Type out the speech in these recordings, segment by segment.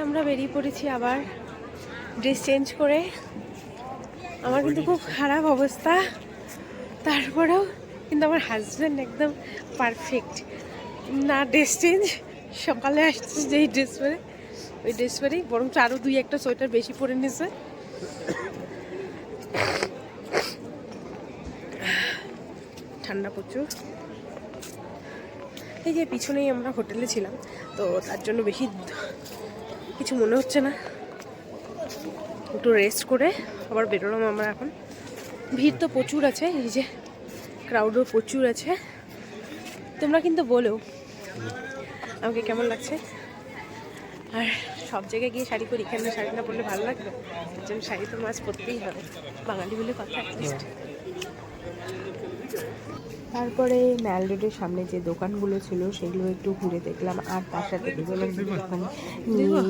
আমরা বেরিয়ে পড়েছি আবার ড্রেস চেঞ্জ করে। আমার কিন্তু খুব খারাপ অবস্থা, তারপরেও কিন্তু আমার হাজব্যান্ড একদম পারফেক্ট। না ড্রেস চেঞ্জ, সকালে আসছে যেই ড্রেস পরে ওই ড্রেস পরেই, বরঞ্চ আরও 2-1টা সোয়েটার বেশি পরে নিয়েছে। ঠান্ডা প্রচুর। এই যে পিছনেই আমরা হোটেলে ছিলাম, তো তার জন্য বেশি কিছু মনে হচ্ছে না। একটু রেস্ট করে আবার বেরোলাম আমরা এখন। ভিড় তো প্রচুর আছে, এই যে ক্রাউডও প্রচুর আছে। তোমরা কিন্তু বলো আমাকে কেমন লাগছে। আর সব জায়গায় গিয়ে শাড়ি পরি, এখানে শাড়ি না পরলে ভালো লাগবে? তার জন্য শাড়ি তো মাছ পরতেই হবে, বাঙালি বলে কথা অ্যাটলিস্ট। তারপরে ম্যাল রোডের সামনে যে দোকানগুলো ছিল সেগুলো একটু ঘুরে দেখলাম, আর তার সাথে বিভিন্ন দোকান নিয়ে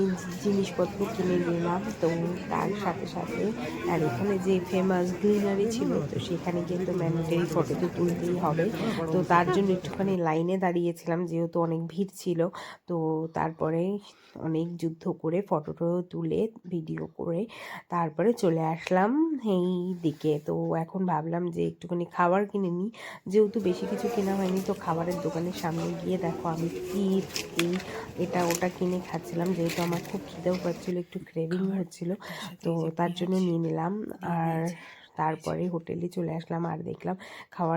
জিনিসপত্র কিনে নিলাম। তো তার সাথে সাথে আর এখানে যে ফেমাস গ্রিনারি ছিল, তো সেখানে কিন্তু ম্যান্ডেটরি ফটো তো তুলতেই হবে। তো তার জন্য একটুখানি লাইনে দাঁড়িয়েছিলাম, যেহেতু অনেক ভিড় ছিল। তো তারপরে অনেক যুদ্ধ করে ফটোটো তুলে ভিডিও করে তারপরে চলে আসলাম এই দিকে। তো এখন ভাবলাম যে একটুখানি খাবার কিনে নিই, যেহেতু বেশি কিছু কেনা হয়নি। তো খাবারের দোকানের সামনে গিয়ে দেখো আমি এই এটা ওটা কিনে খাচ্ছিলাম, যেহেতু আমার খুব খিদেও পাচ্ছিল, একটু ক্রেভিং হচ্ছিল। তো তার জন্য নিয়ে নিলাম। আর তারপরে হোটেলে চলে আসলাম আর দেখলাম খাওয়ার